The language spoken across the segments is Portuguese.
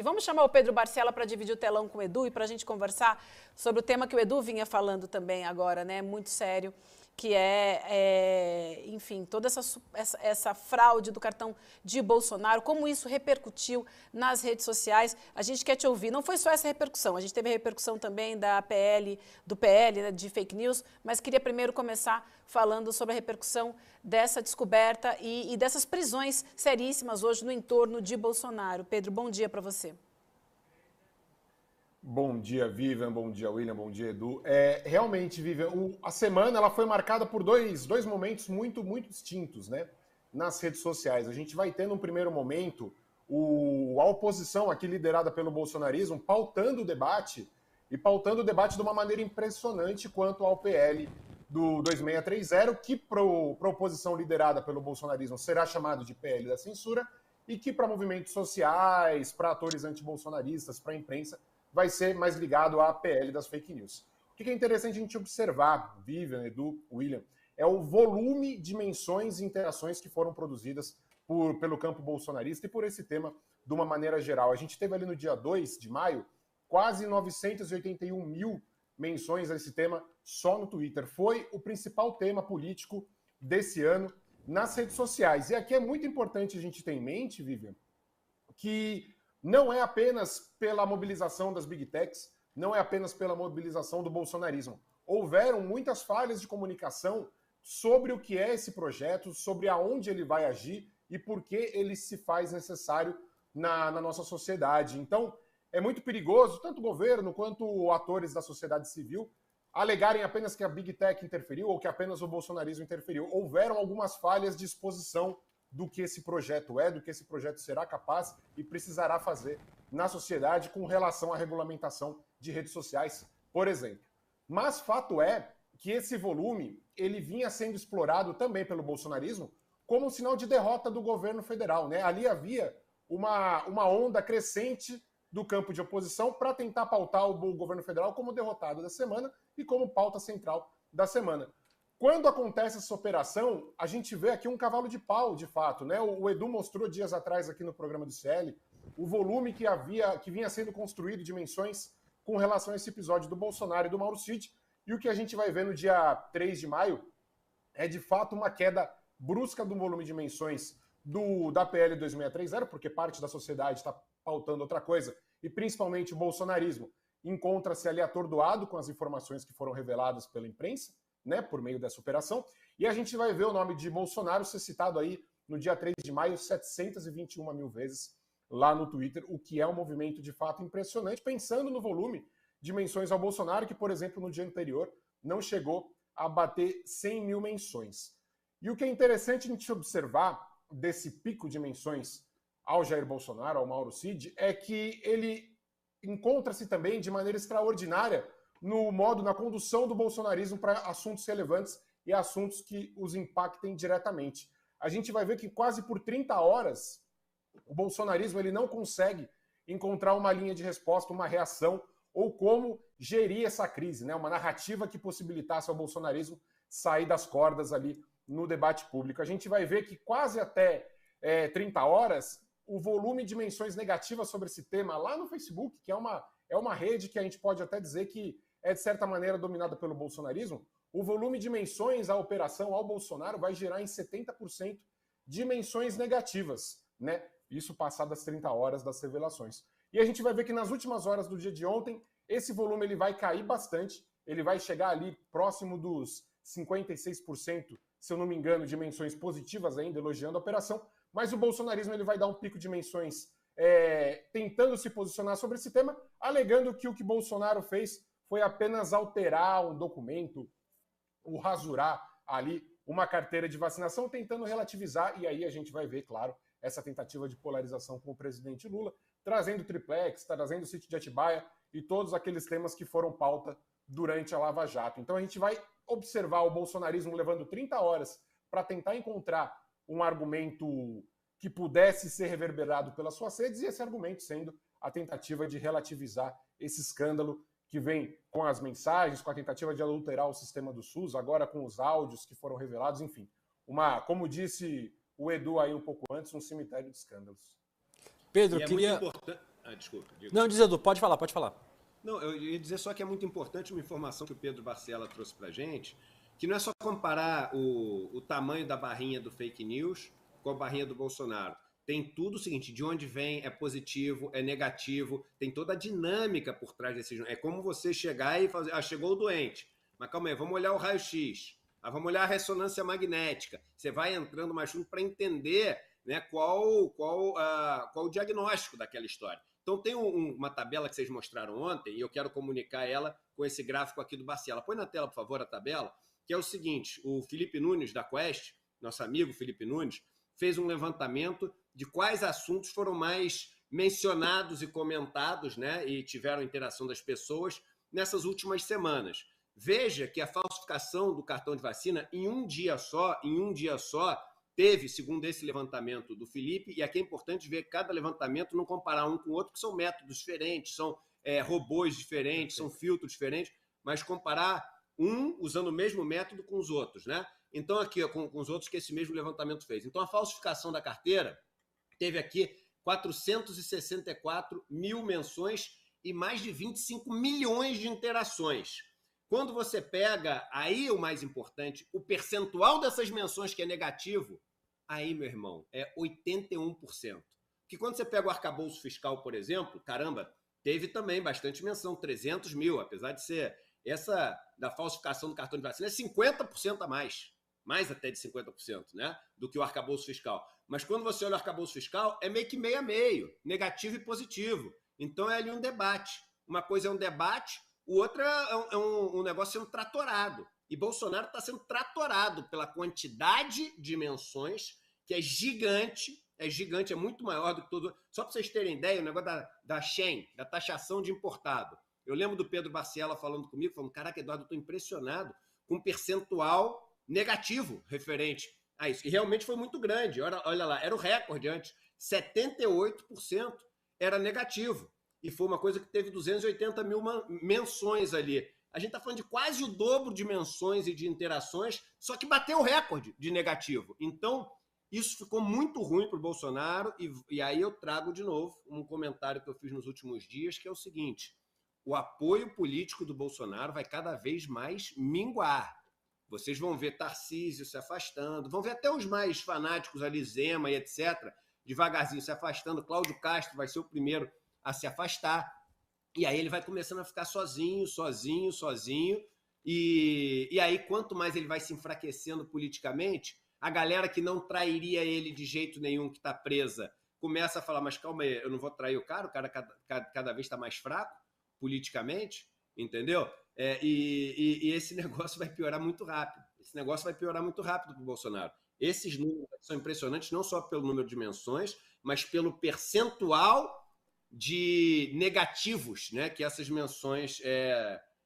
Vamos chamar o Pedro Barcela para dividir o telão com o Edu e para a gente conversar sobre o tema que o Edu vinha falando também agora, né? Muito sério, que enfim, toda essa fraude do cartão de Bolsonaro, como isso repercutiu nas redes sociais. A gente quer te ouvir. Não foi só essa repercussão, a gente teve a repercussão também do PL, né, de fake news, mas queria primeiro começar falando sobre a repercussão dessa descoberta e dessas prisões seríssimas hoje no entorno de Bolsonaro. Pedro, bom dia para você. Bom dia, Vivian, bom dia, William, bom dia, Edu. Realmente, Vivian, a semana ela foi marcada por dois momentos muito distintos, né, nas redes sociais. A gente vai ter, num primeiro momento, a oposição aqui liderada pelo bolsonarismo pautando o debate de uma maneira impressionante quanto ao PL do 2630, que para a oposição liderada pelo bolsonarismo será chamado de PL da censura e que para movimentos sociais, para atores antibolsonaristas, para a imprensa, vai ser mais ligado à PL das fake news. O que é interessante a gente observar, Vivian, Edu, William, é o volume de menções e interações que foram produzidas pelo campo bolsonarista e por esse tema de uma maneira geral. A gente teve ali no dia 2 de maio quase 981 mil menções a esse tema só no Twitter. Foi o principal tema político desse ano nas redes sociais. E aqui é muito importante a gente ter em mente, Vivian, que não é apenas pela mobilização das Big Techs, não é apenas pela mobilização do bolsonarismo. Houveram muitas falhas de comunicação sobre o que é esse projeto, sobre aonde ele vai agir e por que ele se faz necessário na nossa sociedade. Então, é muito perigoso, tanto o governo quanto atores da sociedade civil, alegarem apenas que a Big Tech interferiu ou que apenas o bolsonarismo interferiu. Houveram algumas falhas de exposição do que esse projeto do que esse projeto será capaz e precisará fazer na sociedade com relação à regulamentação de redes sociais, por exemplo. Mas fato é que esse volume ele vinha sendo explorado também pelo bolsonarismo como um sinal de derrota do governo federal, né? Ali havia uma onda crescente do campo de oposição para tentar pautar o governo federal como derrotado da semana e como pauta central da semana. Quando acontece essa operação, a gente vê aqui um cavalo de pau, de fato, né? O Edu mostrou dias atrás aqui no programa do CL o volume que vinha sendo construído de menções com relação a esse episódio do Bolsonaro e do Mauro Cid. E o que a gente vai ver no dia 3 de maio é, de fato, uma queda brusca do volume de menções da PL 2630, porque parte da sociedade está pautando outra coisa, e principalmente o bolsonarismo encontra-se ali atordoado com as informações que foram reveladas pela imprensa, né, por meio dessa operação, e a gente vai ver o nome de Bolsonaro ser citado aí no dia 3 de maio 721 mil vezes lá no Twitter, o que é um movimento de fato impressionante, pensando no volume de menções ao Bolsonaro, que, por exemplo, no dia anterior não chegou a bater 100 mil menções. E o que é interessante a gente observar desse pico de menções ao Jair Bolsonaro, ao Mauro Cid, é que ele encontra-se também de maneira extraordinária na condução do bolsonarismo para assuntos relevantes e assuntos que os impactem diretamente. A gente vai ver que quase por 30 horas o bolsonarismo ele não consegue encontrar uma linha de resposta, uma reação ou como gerir essa crise, né? Uma narrativa que possibilitasse ao bolsonarismo sair das cordas ali no debate público. A gente vai ver que quase até 30 horas o volume de menções negativas sobre esse tema lá no Facebook, que é uma rede que a gente pode até dizer que é, de certa maneira, dominada pelo bolsonarismo, o volume de menções à operação ao Bolsonaro vai gerar em 70% de menções negativas, né? Isso passadas 30 horas das revelações. E a gente vai ver que nas últimas horas do dia de ontem, esse volume ele vai cair bastante, ele vai chegar ali próximo dos 56%, se eu não me engano, de menções positivas ainda, elogiando a operação, mas o bolsonarismo ele vai dar um pico de menções tentando se posicionar sobre esse tema, alegando que o que Bolsonaro fez foi apenas alterar um documento, ou rasurar ali uma carteira de vacinação, tentando relativizar, e aí a gente vai ver, claro, essa tentativa de polarização com o presidente Lula, trazendo o triplex, trazendo o sítio de Atibaia e todos aqueles temas que foram pauta durante a Lava Jato. Então a gente vai observar o bolsonarismo levando 30 horas para tentar encontrar um argumento que pudesse ser reverberado pelas suas redes, e esse argumento sendo a tentativa de relativizar esse escândalo que vem com as mensagens, com a tentativa de adulterar o sistema do SUS, agora com os áudios que foram revelados, enfim. Como disse o Edu aí um pouco antes, um cemitério de escândalos. Pedro, Desculpa. Digo. Não, diz Edu, pode falar, pode falar. Não, eu ia dizer só que é muito importante uma informação que o Pedro Barcela trouxe pra gente, que não é só comparar o tamanho da barrinha do fake news com a barrinha do Bolsonaro. Tem tudo o seguinte, de onde vem, é positivo, é negativo, tem toda a dinâmica por trás desses... É como você chegar e fazer, chegou o doente, mas calma aí, vamos olhar o raio-x, vamos olhar a ressonância magnética, você vai entrando mais fundo para entender, né, qual o diagnóstico daquela história. Então tem uma tabela que vocês mostraram ontem, e eu quero comunicar ela com esse gráfico aqui do Barcela. Põe na tela, por favor, a tabela, que é o seguinte, o Felipe Nunes, da Quest, nosso amigo Felipe Nunes, fez um levantamento de quais assuntos foram mais mencionados e comentados, né, e tiveram interação das pessoas nessas últimas semanas. Veja que a falsificação do cartão de vacina, em um dia só, teve, segundo esse levantamento do Felipe, e aqui é importante ver cada levantamento, não comparar um com o outro, que são métodos diferentes, são robôs diferentes, são filtros diferentes, mas comparar um usando o mesmo método com os outros, né? Então, aqui, ó, com os outros que esse mesmo levantamento fez. Então, a falsificação da carteira teve aqui 464 mil menções e mais de 25 milhões de interações. Quando você pega, aí o mais importante, o percentual dessas menções que é negativo, aí, meu irmão, é 81%. Porque quando você pega o arcabouço fiscal, por exemplo, caramba, teve também bastante menção, 300 mil, apesar de ser essa da falsificação do cartão de vacina, é 50% a mais até de 50%, né, do que o arcabouço fiscal. Mas quando você olha o arcabouço fiscal, é meio que meio a meio, negativo e positivo. Então é ali um debate. Uma coisa é um debate, o outro é um negócio sendo tratorado. E Bolsonaro está sendo tratorado pela quantidade de menções, que é gigante, é muito maior do que todo... Só para vocês terem ideia, o negócio da SHEIN, da taxação de importado. Eu lembro do Pedro Barcela falando comigo, falando, caraca, Eduardo, eu estou impressionado com um percentual negativo referente a isso. E realmente foi muito grande. Olha lá, era o recorde antes. 78% era negativo. E foi uma coisa que teve 280 mil menções ali. A gente está falando de quase o dobro de menções e de interações, só que bateu o recorde de negativo. Então, isso ficou muito ruim para o Bolsonaro. E aí eu trago de novo um comentário que eu fiz nos últimos dias, que é o seguinte: o apoio político do Bolsonaro vai cada vez mais minguar. Vocês vão ver Tarcísio se afastando, vão ver até os mais fanáticos ali, Zema e etc., devagarzinho se afastando. Cláudio Castro vai ser o primeiro a se afastar. E aí ele vai começando a ficar sozinho. E aí, quanto mais ele vai se enfraquecendo politicamente, a galera que não trairia ele de jeito nenhum, que está presa, começa a falar, mas calma aí, eu não vou trair o cara cada vez está mais fraco politicamente, entendeu? E esse negócio vai piorar muito rápido. Para o Bolsonaro. Esses números são impressionantes, não só pelo número de menções, mas pelo percentual de negativos, né, que essas menções,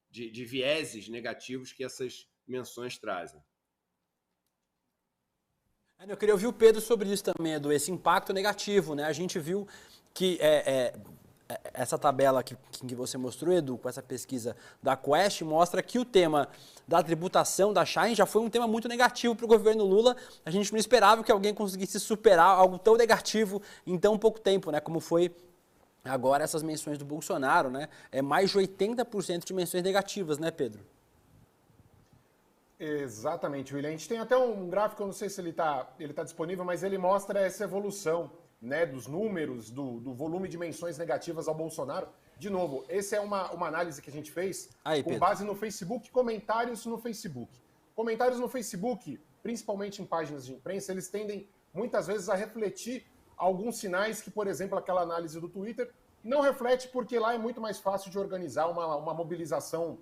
de vieses negativos que essas menções trazem. Eu queria ouvir o Pedro sobre isso também, Edu, esse impacto negativo, né? A gente viu que essa tabela que você mostrou, Edu, com essa pesquisa da Quest, mostra que o tema da tributação da SHEIN já foi um tema muito negativo para o governo Lula. A gente não esperava que alguém conseguisse superar algo tão negativo em tão pouco tempo, né? Como foi agora essas menções do Bolsonaro, né? É mais de 80% de menções negativas, né, Pedro? Exatamente, William. A gente tem até um gráfico, eu não sei se ele tá disponível, mas ele mostra essa evolução, né, dos números, do volume de menções negativas ao Bolsonaro. De novo, essa é uma análise que a gente fez com base no Facebook, comentários no Facebook. Comentários no Facebook, principalmente em páginas de imprensa, eles tendem muitas vezes a refletir alguns sinais que, por exemplo, aquela análise do Twitter não reflete, porque lá é muito mais fácil de organizar uma mobilização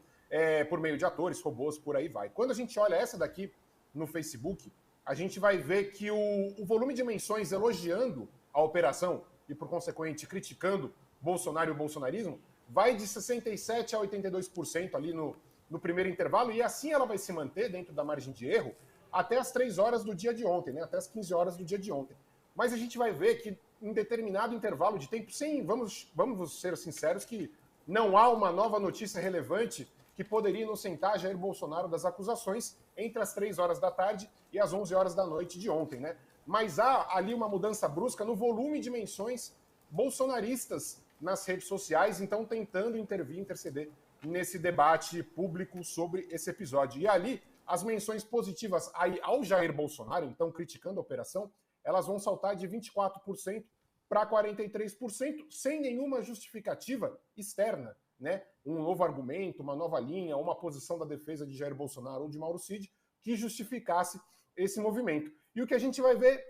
por meio de atores, robôs, por aí vai. Quando a gente olha essa daqui no Facebook, a gente vai ver que o volume de menções elogiando a operação e, por consequente, criticando Bolsonaro e o bolsonarismo, vai de 67% a 82% ali no primeiro intervalo, e assim ela vai se manter dentro da margem de erro até as 3 horas do dia de ontem, né? Até as 15 horas do dia de ontem. Mas a gente vai ver que em determinado intervalo de tempo, sim, vamos ser sinceros, que não há uma nova notícia relevante que poderia inocentar Jair Bolsonaro das acusações entre as 3 horas da tarde e as 11 horas da noite de ontem, né? Mas há ali uma mudança brusca no volume de menções bolsonaristas nas redes sociais, então tentando intervir, interceder nesse debate público sobre esse episódio. E ali, as menções positivas ao Jair Bolsonaro, então criticando a operação, elas vão saltar de 24% para 43%, sem nenhuma justificativa externa, né? Um novo argumento, uma nova linha, uma posição da defesa de Jair Bolsonaro ou de Mauro Cid que justificasse esse movimento. E o que a gente vai ver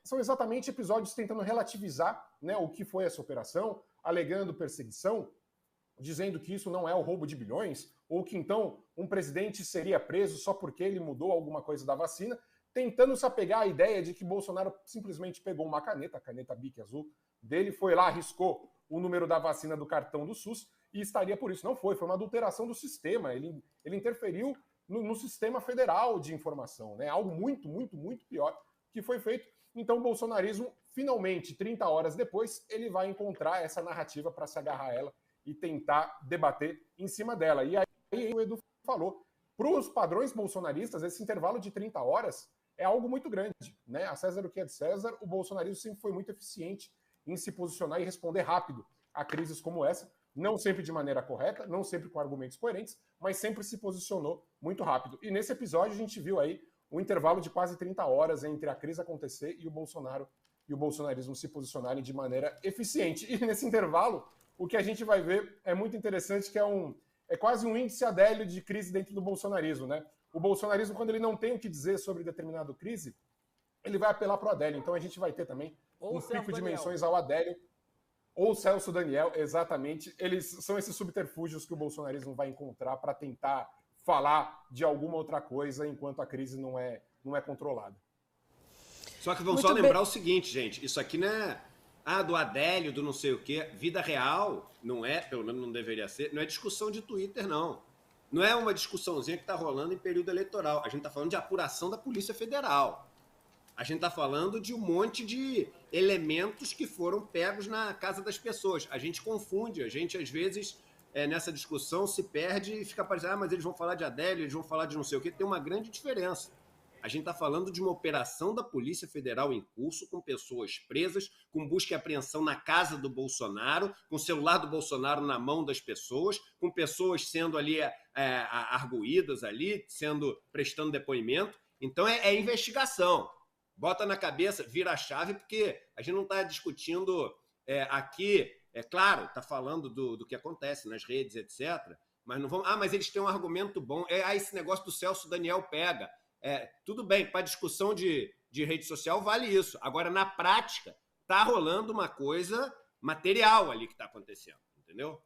são exatamente episódios tentando relativizar, né, o que foi essa operação, alegando perseguição, dizendo que isso não é o roubo de bilhões, ou que então um presidente seria preso só porque ele mudou alguma coisa da vacina, tentando se apegar à ideia de que Bolsonaro simplesmente pegou uma caneta, a caneta Bic azul dele, foi lá, riscou o número da vacina do cartão do SUS e estaria por isso. Não foi uma adulteração do sistema, ele interferiu no sistema federal de informação, né? Algo muito, muito, muito pior que foi feito. Então o bolsonarismo, finalmente, 30 horas depois, ele vai encontrar essa narrativa para se agarrar a ela e tentar debater em cima dela. E aí o Edu falou, para os padrões bolsonaristas, esse intervalo de 30 horas é algo muito grande, né? A César o que é de César, o bolsonarismo sempre foi muito eficiente em se posicionar e responder rápido a crises como essa, não sempre de maneira correta, não sempre com argumentos coerentes, mas sempre se posicionou muito rápido. E nesse episódio a gente viu aí um intervalo de quase 30 horas entre a crise acontecer e o Bolsonaro e o bolsonarismo se posicionarem de maneira eficiente. E nesse intervalo, o que a gente vai ver é muito interessante, que é quase um índice Adélio de crise dentro do bolsonarismo, né? O bolsonarismo, quando ele não tem o que dizer sobre determinada crise, ele vai apelar para o Adélio. Então a gente vai ter também um pico de menções ao Adélio ou Celso Daniel, exatamente. Eles são esses subterfúgios que o bolsonarismo vai encontrar para tentar falar de alguma outra coisa enquanto a crise não é controlada. Só que vamos só lembrar o seguinte, gente, isso aqui não é do Adélio, do não sei o quê. Vida real não é, pelo menos não deveria ser, não é discussão de Twitter, não. Não é uma discussãozinha que está rolando em período eleitoral. A gente está falando de apuração da Polícia Federal. A gente está falando de um monte de elementos que foram pegos na casa das pessoas. A gente confunde, a gente às vezes nessa discussão se perde e fica parecendo, mas eles vão falar de Adélio, eles vão falar de não sei o quê. Tem uma grande diferença. A gente está falando de uma operação da Polícia Federal em curso, com pessoas presas, com busca e apreensão na casa do Bolsonaro, com o celular do Bolsonaro na mão das pessoas, com pessoas sendo ali arguídas ali, prestando depoimento. Então é investigação. Bota na cabeça, vira a chave, porque a gente não está discutindo aqui, claro, está falando do que acontece nas redes, etc. Mas não vamos. Mas eles têm um argumento bom. Esse negócio do Celso Daniel pega. Tudo bem, para discussão de rede social vale isso. Agora, na prática, está rolando uma coisa material ali que está acontecendo, entendeu?